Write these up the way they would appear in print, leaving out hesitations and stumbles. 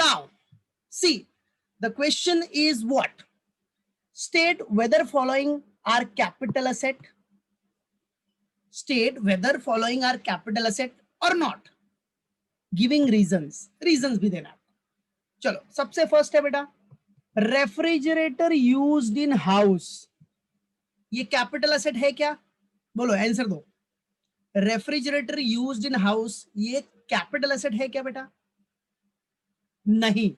Now see, the question is what? State whether following are capital asset. State whether following are capital asset or not. Giving reasons भी देना आपको। चलो सबसे first है बेटा, refrigerator used in house, ये capital asset है क्या? बोलो आंसर दो। रेफ्रिजरेटर यूज्ड इन हाउस ये कैपिटल असेट है क्या बेटा? नहीं।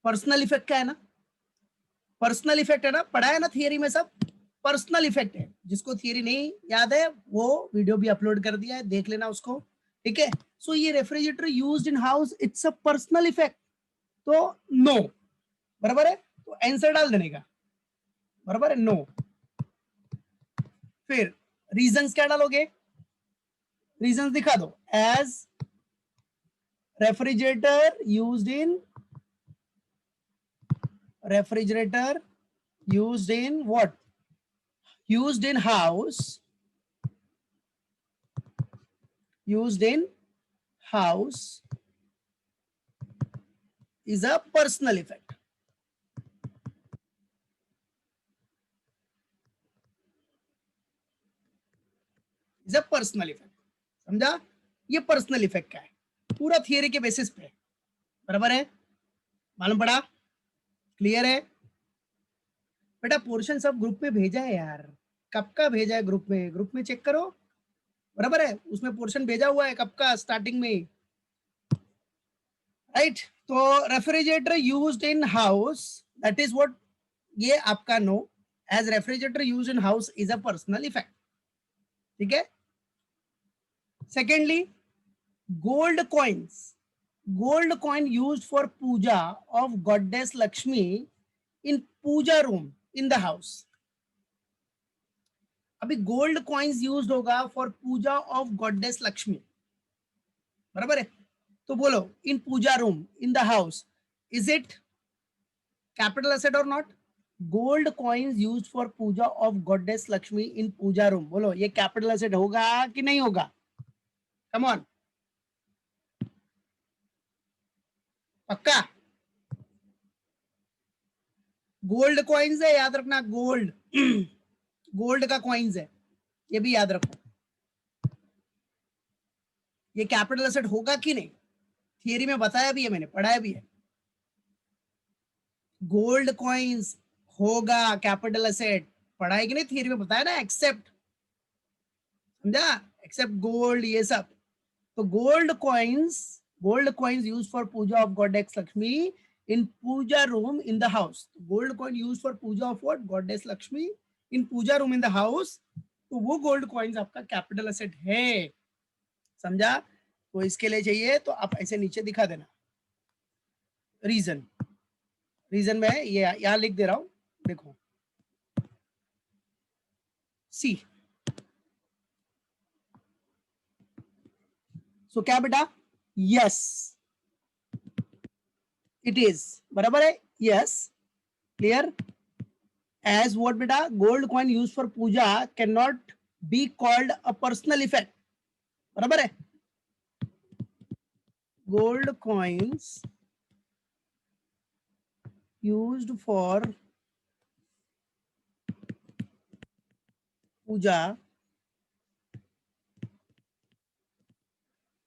पर्सनल इफेक्ट का है ना, पर्सनल इफेक्ट है ना, पढ़ा है ना थियरी में सब, पर्सनल इफेक्ट है। जिसको थियरी नहीं याद है वो वीडियो भी अपलोड कर दिया है, देख लेना उसको, ठीक है। सो ये refrigerator used in house it's a personal effect, तो नो, बराबर है। तो आंसर डाल देने का, बराबर है, नो। फिर रीजंस क्या डालोगे? रीजंस दिखा दो। As refrigerator used in, refrigerator used in what? Used in house, used in house is a personal effect. is a personal effect, समझा? ये पर्सनल इफेक्ट का है, पूरा थियरी के बेसिस पे, बराबर है, मालूम पड़ा? क्लियर है बेटा? पोर्शन सब ग्रुप में भेजा है यार, कब का भेजा है ग्रुप में? ग्रुप में चेक करो, बराबर है, उसमें पोर्शन भेजा हुआ है कब का, स्टार्टिंग में, राइट। तो refrigerator used in house, that is what, ये आपका no. As refrigerator used in house is a personal effect, ठीक है। Secondly, gold coins, gold coin used for puja of goddess Lakshmi in puja room in the house. अभी gold coins used होगा for puja of goddess Lakshmi, बराबर है। तो बोलो in puja room in the house, is it capital asset or not? Gold coins used for puja of goddess Lakshmi in puja room, बोलो ये capital asset होगा कि नहीं होगा? कम ऑन, पक्का? गोल्ड कॉइन्स है, याद रखना, गोल्ड गोल्ड का कॉइन्स है, ये भी याद रखो। ये कैपिटल एसेट होगा कि नहीं? थियरी में बताया भी है मैंने, पढ़ाया भी है। गोल्ड कॉइन्स होगा कैपिटल एसेट, पढ़ाई कि नहीं? थियरी में बताया ना, एक्सेप्ट, समझा? एक्सेप्ट गोल्ड, ये सब। तो gold coins use for puja of goddess Lakshmi in puja room in the house. Gold coin use for puja of what? Goddess Lakshmi in puja room in the house, तो वो गोल्ड कॉइन्स आपका कैपिटल एसेट है, समझा? तो इसके लिए चाहिए तो आप ऐसे नीचे दिखा देना रीजन। रीजन में ये यहां लिख दे रहा हूं, देखो, सी। सो क्या बेटा? यस इट इज, बराबर है, यस, क्लियर। एज व्हाट बेटा? Gold coin use for puja can not be called a personal effect, बराबर है। Gold coins used for puja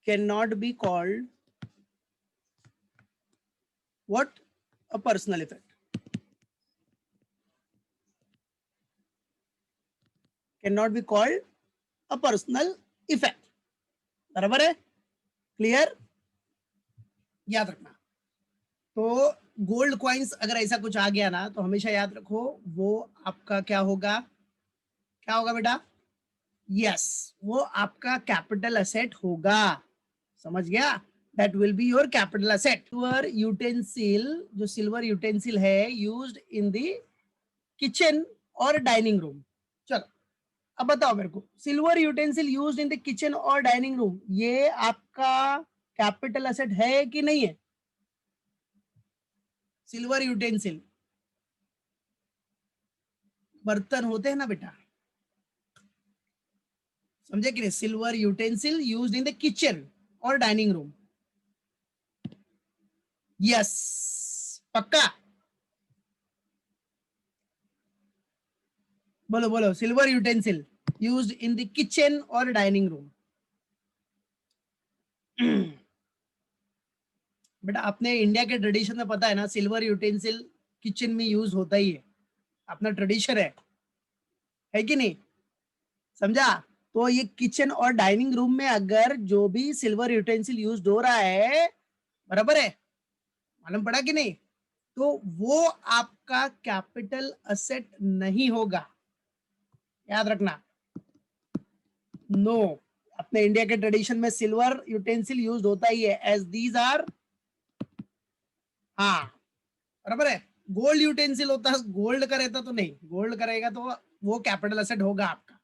can not be called what? A personal effect, cannot be called a personal effect, बराबर है, clear, याद रखना। तो gold coins अगर ऐसा कुछ आ गया ना तो हमेशा याद रखो वो आपका क्या होगा? क्या होगा बेटा? यस, वो आपका कैपिटल एसेट होगा, समझ गया? That will be your capital asset. Silver utensil, जो सिल्वर यूटेंसिल है यूज्ड इन द किचन और डाइनिंग रूम। चलो अब बताओ मेरे को, silver utensil used in the kitchen और डाइनिंग रूम, ये आपका कैपिटल एसेट है कि नहीं है? सिल्वर यूटेंसिल, बर्तन होते हैं ना बेटा, समझे कि नहीं? Silver utensil used in the kitchen और डाइनिंग रूम, यस, पक्का? बोलो बोलो, silver utensil used in the kitchen और डाइनिंग रूम। बेटा अपने इंडिया के ट्रेडिशन में पता है ना, सिल्वर यूटेंसिल किचन में यूज होता ही है, अपना ट्रेडिशन है कि नहीं? समझा? तो ये किचन और डाइनिंग रूम में अगर जो भी सिल्वर यूटेंसिल यूज हो रहा है, बराबर है, मालूम पड़ा कि नहीं, तो वो आपका कैपिटल असेट नहीं होगा, याद रखना। नो, अपने इंडिया के ट्रेडिशन में सिल्वर यूटेंसिल यूज होता ही है, एज दीज आर, हाँ बराबर है। गोल्ड यूटेंसिल होता है, गोल्ड का रहता तो नहीं, गोल्ड करेगा तो वो कैपिटल असेट होगा आपका।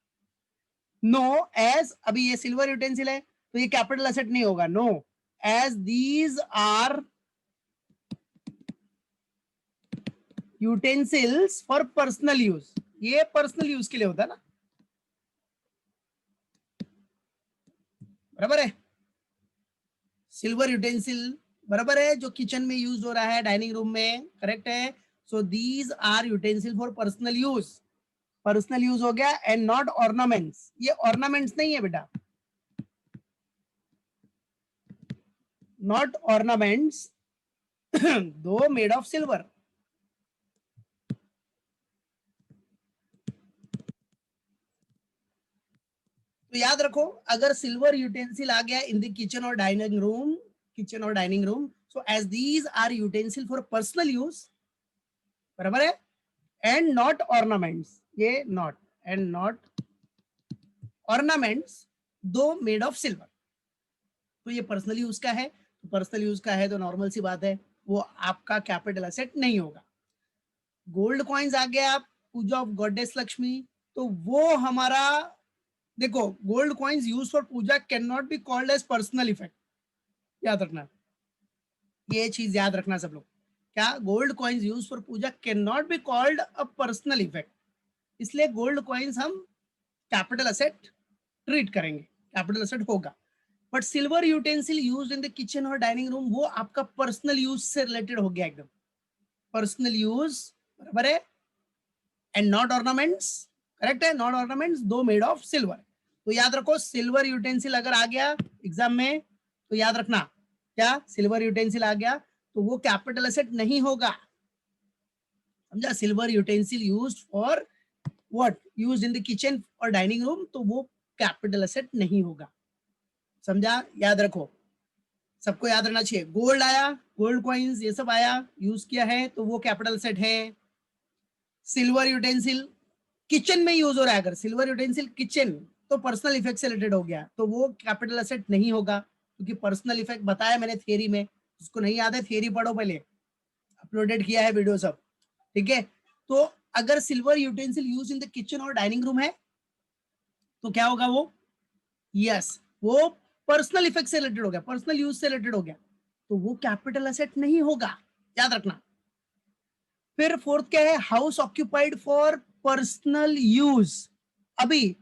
नो, एज अभी ये सिल्वर यूटेंसिल है तो ये कैपिटल असेट नहीं होगा, no, as these are utensils for personal use, ये पर्सनल यूज के लिए होता है ना, बराबर है। सिल्वर यूटेंसिल बराबर है, जो किचन में यूज हो रहा है, डाइनिंग रूम में, करेक्ट है। So these are utensil for personal use, personal use हो गया, एंड नॉट ऑर्नामेंट्स, ये ऑर्नामेंट्स नहीं है बेटा, not ornaments, though made of silver. तो याद रखो, अगर सिल्वर यूटेंसिल आ गया इन द किचन और डाइनिंग रूम, किचन और dining room, so as these are utensil for personal use, बराबर है, एंड नॉट ऑर्नामेंट्स, ये not, and not ornaments, though made of silver. तो ये पर्सनल यूज का है, तो पर्सनल यूज का है तो नॉर्मल सी बात है, वो आपका कैपिटल असेट नहीं होगा। गोल्ड कॉइन्स आ गया, पूजा ऑफ गॉडेस लक्ष्मी, तो वो हमारा, देखो gold coins use for puja can not be called as personal effect, याद रखना, ये चीज याद रखना सब लोग। क्या? Gold coins use for puja can not be called a personal effect, इसलिए गोल्ड कॉइन्स हम कैपिटल असेट ट्रीट करेंगे, कैपिटल असेट होगा। But silver utensil use in the kitchen और डाइनिंग रूम, वो आपका पर्सनल यूज से रिलेटेड हो गया, एकदम पर्सनल यूज, बराबर है, एंड नॉट ऑर्नामेंट्स, करेक्ट है, not ornaments, though made of silver. तो याद रखो, सिल्वर यूटेंसिल अगर आ गया एग्जाम में तो याद रखना, क्या सिल्वर यूटेंसिल आ गया तो वो कैपिटल एसेट नहीं होगा, समझा? Silver utensil used for what, used in the kitchen और डाइनिंग रूम, तो वो कैपिटल एसेट नहीं होगा, समझा? याद रखो, सबको याद रहना चाहिए। गोल्ड आया, गोल्ड कॉइन्स ये सब आया, यूज किया है तो वो कैपिटल सेट है। सिल्वर यूटेंसिल किचन में यूज हो रहा है, अगर सिल्वर यूटेंसिल किचन, तो पर्सनल इफेक्ट से रिलेटेड हो गया, तो वो कैपिटल असेट नहीं होगा, क्योंकि पर्सनल इफेक्ट बताया मैंने थियरी में, जिसको नहीं याद है थियरी पढ़ो पहले, अपलोडेड किया है वीडियो सब, ठीक है। तो अगर silver utensil use in the kitchen और डाइनिंग रूम है तो क्या होगा वो, यस, वो पर्सनल इफेक्ट से रिलेटेड हो गया, पर्सनल यूज से रिलेटेड हो गया, तो वो कैपिटल असेट नहीं होगा, याद रखना। फिर फोर्थ क्या है, house occupied for personal use. अभी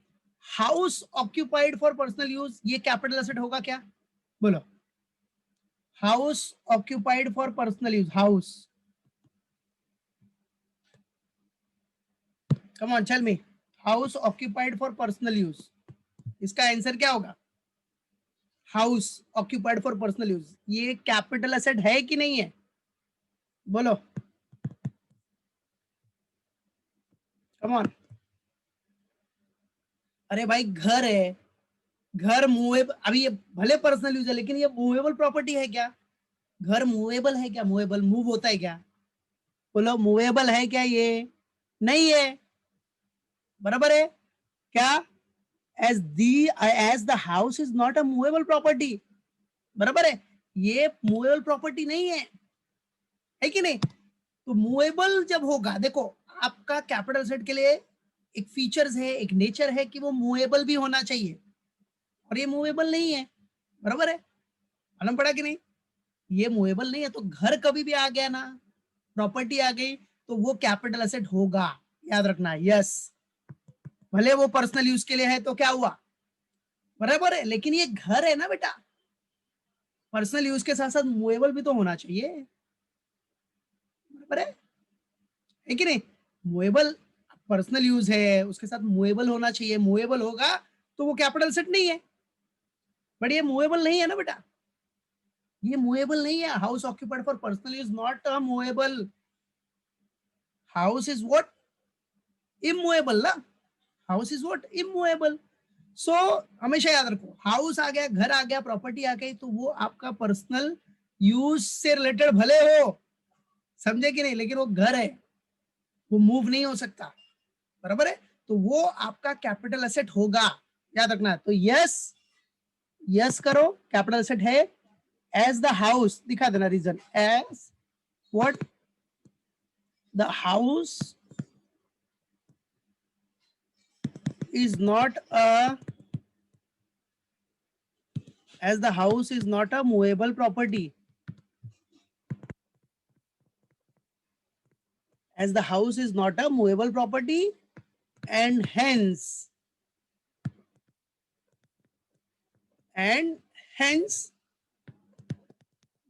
house occupied for personal use, ये कैपिटल एसेट होगा क्या? बोलो, house occupied for personal use, house, come on tell me, house occupied for personal use, इसका आंसर क्या होगा? House occupied for personal use, ये capital asset है कि नहीं है? बोलो, कम ऑन। अरे भाई घर है, घर मूवेबल, अभी ये भले पर्सनल यूज है लेकिन ये मूवेबल प्रॉपर्टी है क्या? घर मूवेबल है क्या? मूवेबल मूव होता है क्या? बोलो, मूवेबल है क्या ये? नहीं है, बराबर है क्या? As the house is not a movable property, बराबर है, ये मूवेबल प्रॉपर्टी नहीं है कि नहीं? तो मूवेबल जब होगा, देखो आपका कैपिटल सेट के लिए एक फीचर्स है, एक नेचर है कि वो मूवेबल भी होना चाहिए, और ये मूवेबल नहीं है, बराबर है, मालूम पड़ा कि नहीं? ये मूवेबल नहीं है, तो घर कभी भी आ गया ना, प्रॉपर्टी आ गई, तो वो कैपिटल एसेट होगा, याद रखना, यस, भले वो पर्सनल यूज के लिए है तो क्या हुआ, बराबर है, लेकिन ये घर है ना बेटा, पर्सनल यूज के साथ साथ मूवेबल भी तो होना चाहिए, बराबर है कि नहीं? मूवेबल पर्सनल यूज है, उसके साथ मूवेबल होना चाहिए, मूवेबल होगा तो वो कैपिटल सेट नहीं है, बट ये मूवेबल नहीं है ना बेटा, ये मूवेबल नहीं है। House occupied for personal use not a movable, house is what, immovable ना, हाउस इज व्हाट, इमूवेबल। सो हमेशा याद रखो, हाउस आ गया, घर आ गया, प्रॉपर्टी आ गई, तो वो आपका पर्सनल यूज से रिलेटेड भले हो, समझे कि नहीं, लेकिन वो घर है, वो मूव नहीं हो सकता, बराबर है, तो वो आपका कैपिटल एसेट होगा, याद रखना। तो यस, यस करो, कैपिटल एसेट है। एज द हाउस दिखा देना reason, as what, the house is not a, as the house is not a movable property, as the house is not a movable property, and hence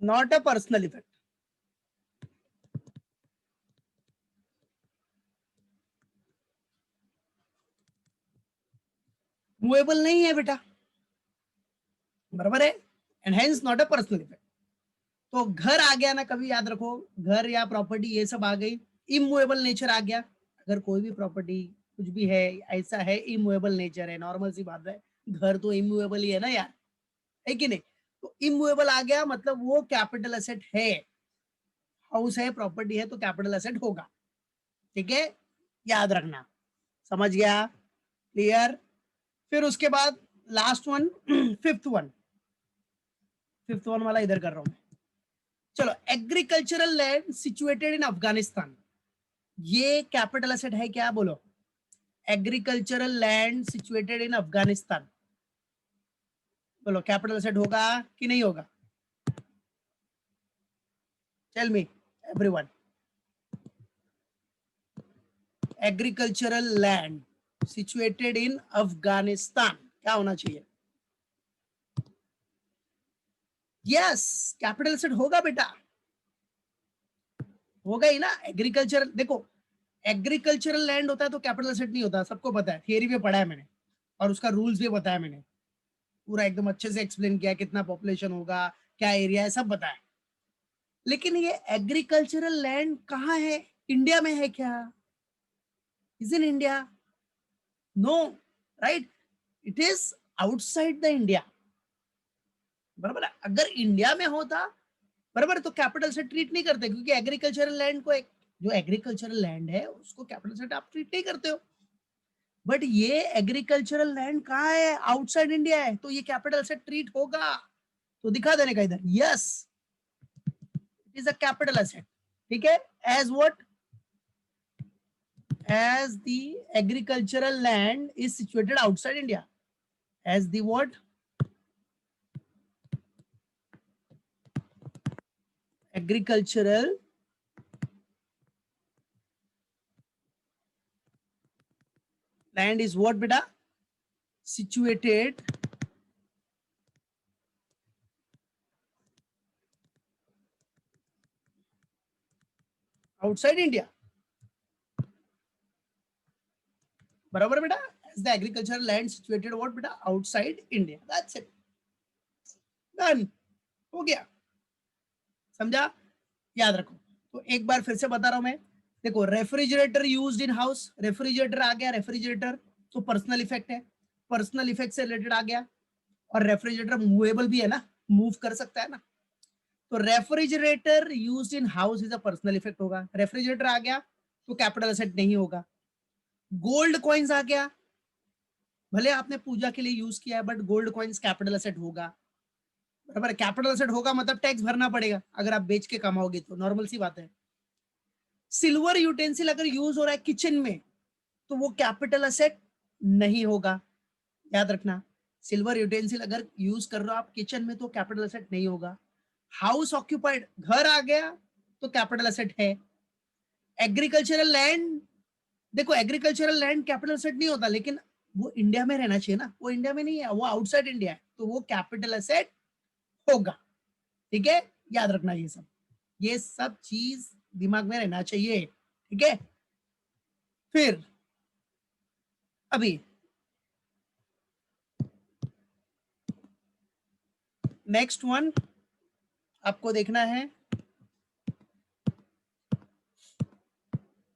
not a personal effect, movable नहीं है बेटा, बराबर है, and hence not a personal effect. तो घर आ गया ना, कभी याद रखो, घर या प्रॉपर्टी ये सब आ गई, इमूवेबल नेचर आ गया, अगर कोई भी प्रॉपर्टी कुछ भी है ऐसा है इमूवेबल नेचर है, नॉर्मल सी बात है, घर तो इमूवेबल ही है ना यार, है कि नहीं? तो इमूवेबल आ गया मतलब वो कैपिटल एसेट है, हाउस है, प्रॉपर्टी है, तो कैपिटल एसेट होगा, ठीक है, याद रखना, समझ गया, क्लियर? फिर उसके बाद last one, fifth one, fifth one वाला इधर कर रहा हूं मैं। चलो, agricultural land situated in Afghanistan, ये कैपिटल एसेट है क्या, बोलो? Agricultural land situated in Afghanistan, बोलो कैपिटल एसेट होगा कि नहीं होगा? Tell me everyone, agricultural land situated in Afghanistan क्या होना चाहिए? यस, कैपिटल एसेट होगा बेटा, होगा ही ना। एग्रीकल्चर देखो, एग्रीकल्चरल लैंड होता है तो कैपिटल एसेट नहीं होता, सबको पता है, थियरी में पढ़ा है मैंने, और उसका रूल्स भी बताया मैंने, पूरा एकदम अच्छे से एक्सप्लेन किया, कितना पॉपुलेशन होगा, क्या एरिया है, सब बताया। लेकिन ये एग्रीकल्चरल लैंड कहाँ है, इंडिया में है क्या? Is in India? No, right, it is outside the India, बराबर है। अगर इंडिया में होता, बराबर, तो कैपिटल से ट्रीट नहीं करते, क्योंकि एग्रीकल्चरल लैंड को, एक जो एग्रीकल्चरल लैंड है उसको कैपिटल से आप ट्रीट नहीं करते हो, बट ये एग्रीकल्चरल लैंड कहाँ है, आउटसाइड इंडिया है, तो ये कैपिटल से ट्रीट होगा, तो दिखा देने का इधर, yes, it is a capital asset, ठीक है, as what, as the agricultural land is situated outside India, as the what, agricultural land is what beta, situated outside India, बराबर बेटा, as the agricultural land situated what बेटा, outside India, that's it, done, हो गया, समझा, याद रखो। तो एक बार फिर से बता रहा हूं मैं, देखो, refrigerator used in house, refrigerator आ गया, रेफ्रिजरेटर तो पर्सनल इफेक्ट है, पर्सनल इफेक्ट से रिलेटेड आ गया, और रेफ्रिजरेटर मूवेबल भी है ना, मूव कर सकता है ना, तो refrigerator used in house is a personal effect होगा, रेफ्रिजरेटर आ गया तो कैपिटल एसेट नहीं होगा। गोल्ड कॉइन्स आ गया, भले आपने पूजा के लिए यूज किया है, but gold coins capital asset होगा, बराबर, कैपिटल एसेट होगा मतलब टैक्स भरना पड़ेगा, अगर आप बेच के कमाओगे तो, नॉर्मल सी बात है। सिल्वर यूटेंसिल अगर यूज हो रहा है किचन में, तो वो कैपिटल एसेट नहीं होगा, याद रखना, सिल्वर यूटेंसिल अगर यूज कर रहे हो आप किचन में तो कैपिटल एसेट नहीं होगा। हाउस ऑक्यूपाइड, घर आ गया तो कैपिटल एसेट है। एग्रीकल्चरल लैंड, देखो, एग्रीकल्चरल लैंड कैपिटल एसेट नहीं होता, लेकिन वो इंडिया में रहना चाहिए ना, वो इंडिया में नहीं है, वो आउटसाइड इंडिया है, तो वो कैपिटल एसेट होगा, ठीक है, याद रखना ये सब चीज दिमाग में रहना चाहिए, ठीक है। फिर अभी नेक्स्ट वन आपको देखना है,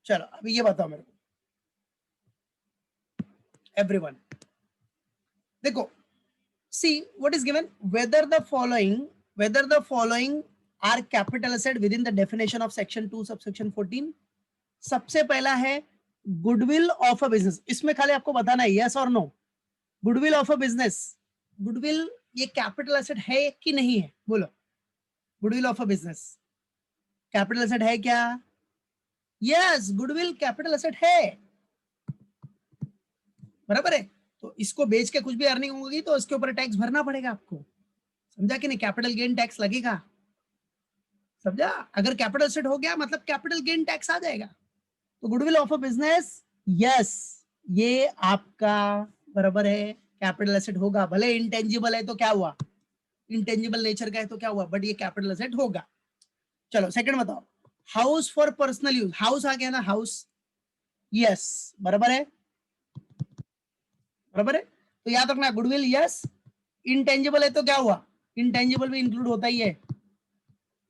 चलो अभी ये बताओ मेरे को एवरीवन, देखो see what is given, whether the following are capital asset within the definition of section 2 subsection 14। सबसे पहला है गुडविल ऑफ अ बिजनेस, इसमें खाली आपको बताना है यस और no. Goodwill of a business, goodwill ये कैपिटल एसेट है कि नहीं है, बोलो। Goodwill of a business capital asset है क्या? यस, गुडविल कैपिटल एसेट है, बराबर है। तो इसको बेच के कुछ भी अर्निंग होगी तो इसके ऊपर टैक्स भरना पड़ेगा आपको, समझा कि नहीं? कैपिटल गेन टैक्स लगेगा, समझा? अगर कैपिटल एसेट हो गया मतलब कैपिटल गेन टैक्स आ जाएगा। तो goodwill of a business, yes, ये आपका बराबर है, कैपिटल एसेट होगा। भले इंटेंजिबल है तो क्या हुआ, इंटेंजिबल नेचर का है तो क्या हुआ, बट ये कैपिटल एसेट होगा। चलो सेकंड बताओ, house for personal use, house आ गया ना, हाउस, यस, बराबर है, बराबर है। तो याद रखना गुडविल यस, इंटेंजिबल है तो क्या हुआ, इंटेंजिबल भी इंक्लूड होता ही है,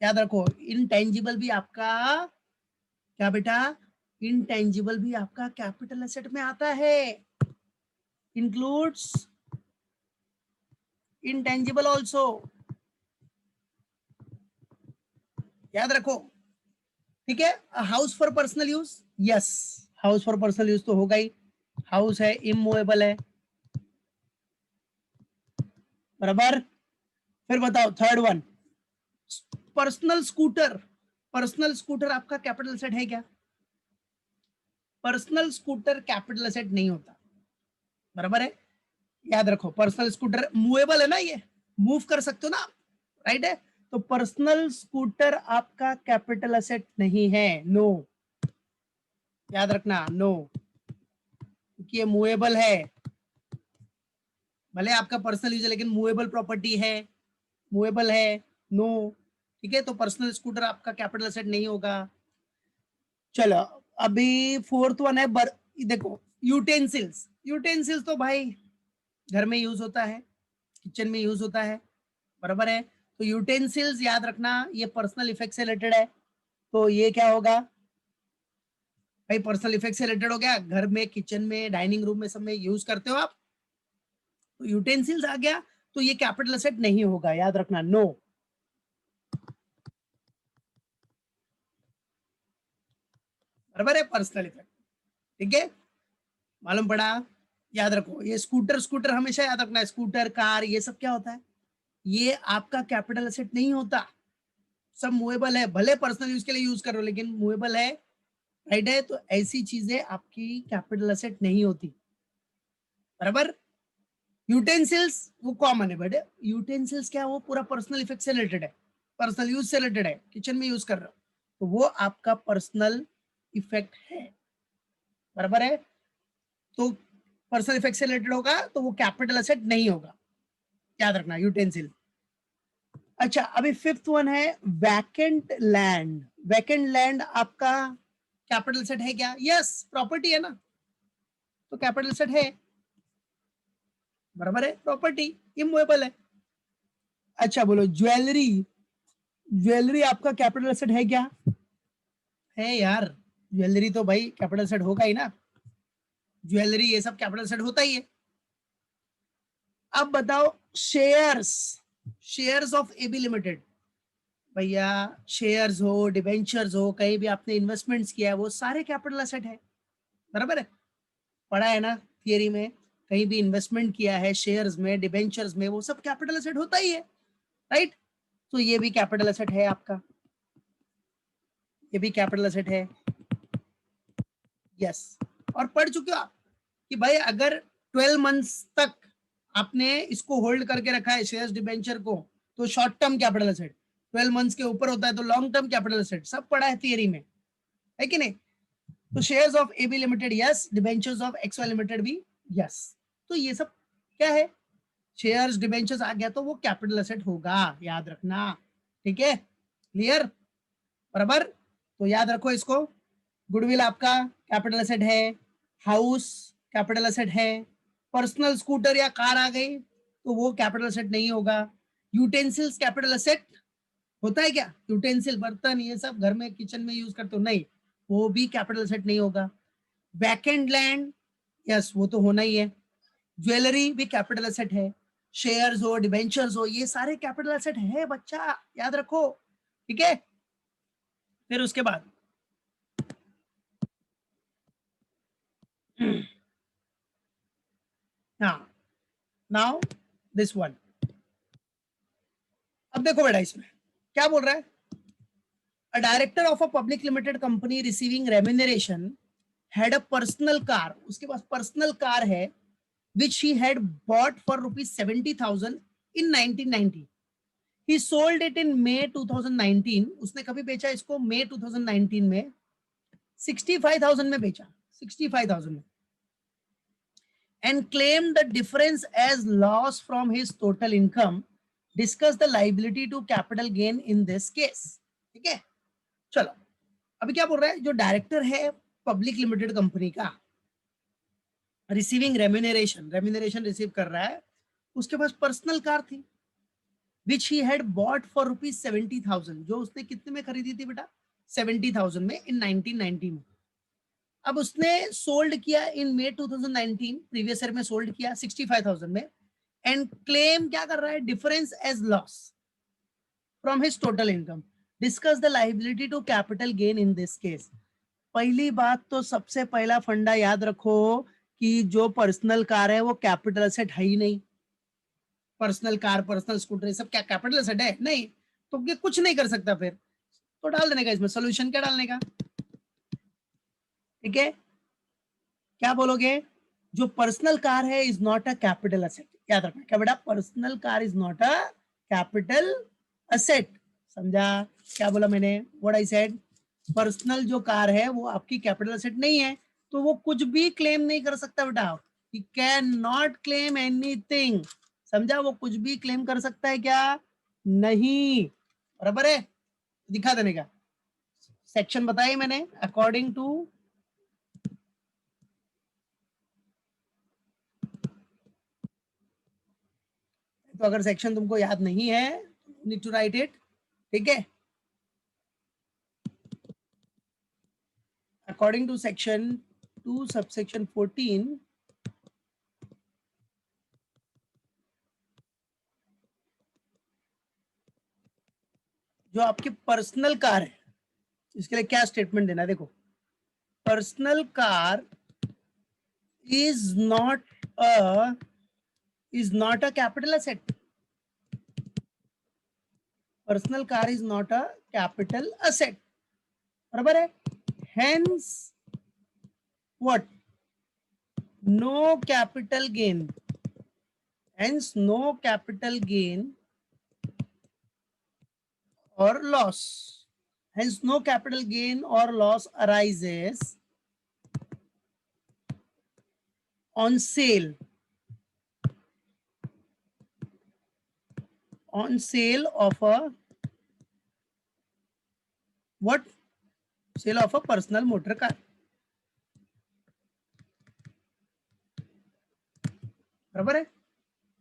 याद रखो। इंटेंजिबल भी आपका क्या बेटा, इंटेंजिबल भी आपका कैपिटल एसेट में आता है, इंक्लूड्स इंटेंजिबल ऑल्सो, याद रखो, ठीक है। House for personal use, yes, house for personal use तो होगा ही, हाउस है, इमूवेबल है, बराबर। फिर बताओ third one, personal scooter, personal scooter आपका कैपिटल एसेट है क्या? पर्सनल स्कूटर कैपिटल एसेट नहीं होता, बराबर है, याद रखो। पर्सनल स्कूटर मूवेबल है ना, ये मूव कर सकते हो ना, राइट है। तो पर्सनल स्कूटर आपका कैपिटल एसेट नहीं है, नो, याद रखना नो, क्योंकि ये मूवेबल है। भले आपका पर्सनल यूज है लेकिन मूवेबल प्रॉपर्टी है, मूवेबल है, नो, ठीक है। तो पर्सनल स्कूटर आपका कैपिटल एसेट नहीं होगा। चलो अभी फोर्थ वन है देखो यूटेंसिल्स, यूटेंसिल्स तो भाई घर में यूज होता है, किचन में यूज होता है, बराबर है। तो यूटेंसिल्स याद रखना ये पर्सनल इफेक्ट से रिलेटेड है, तो ये क्या होगा भाई, पर्सनल इफेक्ट से रिलेटेड हो गया, घर में, किचन में, डाइनिंग रूम में, सब में यूज करते हो आप, तो यूटेंसिल्स आ गया, तो ये कैपिटल एसेट नहीं होगा, याद रखना नो। बराबर है, पर्सनल इफेक्ट, ठीक है, मालूम पड़ा। याद रखो ये स्कूटर, स्कूटर हमेशा याद रखना है, स्कूटर कार ये सब क्या होता है, ये आपका कैपिटल एसेट नहीं होता, सब मूवेबल है, भले पर्सनल यूज के लिए यूज करो लेकिन मूवेबल है, राइट है। तो ऐसी चीजें आपकी कैपिटल एसेट नहीं होती, बराबर। यूटेंसिल्स वो कॉमन है, बट यूटेंसिल्स क्या, वो पूरा पर्सनल इफेक्ट से रिलेटेड है, पर्सनल यूज से रिलेटेड है, किचन में यूज कर रहे हो तो वो आपका पर्सनल इफेक्ट है, बराबर है। तो पर्सनल इफेक्ट से रिलेटेड होगा तो वो कैपिटल एसेट नहीं होगा, याद रखना यूटेंसिल। अच्छा अभी फिफ्थ वन है वैकेंट लैंड, वैकेंट लैंड आपका कैपिटल एसेट है क्या? यस, प्रॉपर्टी है ना, तो कैपिटल एसेट है, बराबर है, प्रॉपर्टी इमूवेबल है। अच्छा बोलो ज्वेलरी, ज्वेलरी आपका कैपिटल एसेट है क्या? है यार, ज्वेलरी तो भाई कैपिटल एसेट होगा ही ना, ज्वेलरी ये सब कैपिटल एसेट होता ही है। अब बताओ shares, shares of AB limited, भैया शेयर्स हो, डिबेंचर्स हो, कहीं भी आपने इन्वेस्टमेंट्स किया है वो सारे कैपिटल एसेट है, बराबर है, पढ़ा है ना थियरी में, कहीं भी इन्वेस्टमेंट किया है शेयर्स में, डिबेंचर्स में, वो सब कैपिटल एसेट होता ही है, राइट। तो ये भी कैपिटल एसेट है आपका, ये भी कैपिटल एसेट है, यस। और पढ़ चुके हो आप कि भाई अगर 12 मंथ्स तक आपने इसको होल्ड करके रखा है शेयर्स डिबेंचर को, तो short term capital asset, 12 months के ऊपर होता है तो लॉन्ग टर्म कैपिटल एसेट, सब पढ़ा है थियरी में, है कि नहीं। तो shares of AB limited yes, debentures of XY limited भी यस। तो ये सब क्या है, शेयर्स डिबेंचर्स आ गया तो वो कैपिटल एसेट होगा, याद रखना, ठीक है, क्लियर, बराबर। तो याद रखो इसको, गुडविल आपका कैपिटल एसेट है, हाउस कैपिटल एसेट है, पर्सनल स्कूटर या कार आ गई तो वो कैपिटल एसेट नहीं होगा। यूटेंसिल्स कैपिटल एसेट होता है क्या? यूटेंसिल बर्तन ये सब घर में किचन में यूज करते हो, नहीं, वो भी कैपिटल एसेट नहीं होगा। वैकेंट लैंड, यस वो तो होना ही है। ज्वेलरी भी कैपिटल एसेट है, शेयर्स हो, डिबेंचर्स हो, ये सारे कैपिटल एसेट है बच्चा, याद रखो, ठीक है। फिर उसके बाद हाँ, नाउ दिस वन, अब देखो बेटा इसमें क्या बोल रहा है, a director of a public limited company receiving remuneration had a personal car, उसके पास पर्सनल कार है, which he had bought for rupees 70,000 in 1990. He sold it in May 2019. उसने कभी बेचा इसको? May 2019 में 65,000 में बेचा, 65,000 में, and claimed the difference as loss from his total income. Discuss the liability to capital gain in this case. ठीक है, चलो अभी क्या बोल रहा है, जो डायरेक्टर है पब्लिक लिमिटेड कंपनी का, रिसीविंग रेम्यूनरेशन, रेम्यूनरेशन रिसीव कर रहा है, उसके पास पर्सनल कार थी which he had bought for rupees 70,000, जो उसने कितने में खरीदी थी बेटा? 70,000 में in 1990 में। अब उसने सोल्ड किया इन May 2019, प्रीवियस ईयर में सोल्ड किया 65,000 में, एंड क्लेम क्या कर रहा है? Difference as loss from his total income. Discuss the liability to capital gain in this case. पहली बात तो सबसे पहला फंडा याद रखो कि जो पर्सनल कार है वो कैपिटल एसेट है ही नहीं। पर्सनल कार, पर्सनल स्कूटर, सब क्या कैपिटल एसेट है? नहीं, तो ये कुछ नहीं कर सकता। फिर तो डाल देने का इसमें सोल्यूशन, क्या डालने का, ठीक है, क्या बोलोगे? जो पर्सनल कार है is not a capital asset, याद रखना क्या बेटा, personal car is not a capital asset, समझा? क्या बोला मैंने? व्हाट आई सेड, पर्सनल जो कार है वो आपकी कैपिटल एसेट नहीं है, तो वो कुछ भी क्लेम नहीं कर सकता बेटा, he can not claim anything, समझा? वो कुछ भी क्लेम कर सकता है क्या? नहीं, बराबर है, दिखा देने का सेक्शन बताइए मैंने, अकॉर्डिंग टू, तो अगर सेक्शन तुमको याद नहीं है नीड टू राइट इट, ठीक है। अकॉर्डिंग टू सेक्शन 2 सबसेक्शन 14, जो आपकी पर्सनल कार है इसके लिए क्या स्टेटमेंट देना है, देखो, personal car is not a capital asset, personal car is not a capital asset, बराबर है। Hence what, no capital gain, hence no capital gain or loss, hence no capital gain or loss arises on sale of a what, sale of a personal motor car, बराबर है।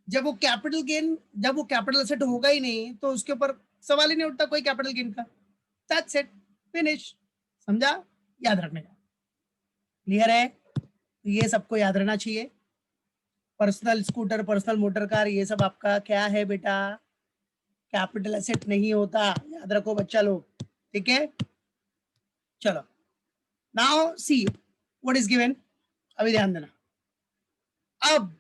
जब वो capital gain, जब वो capital asset होगा ही नहीं तो उसके ऊपर सवाल ही नहीं उठता कोई कैपिटल गेन का, दैट्स इट, फिनिश, समझा? याद रखने का, क्लियर है? तो ये सबको याद रहना चाहिए, personal scooter, personal motor car, ये सब आपका क्या है बेटा? कैपिटल एसेट नहीं होता, याद रखो बच्चा लोग, ठीक है। चलो now see what is given, अभी ध्यान देना। अब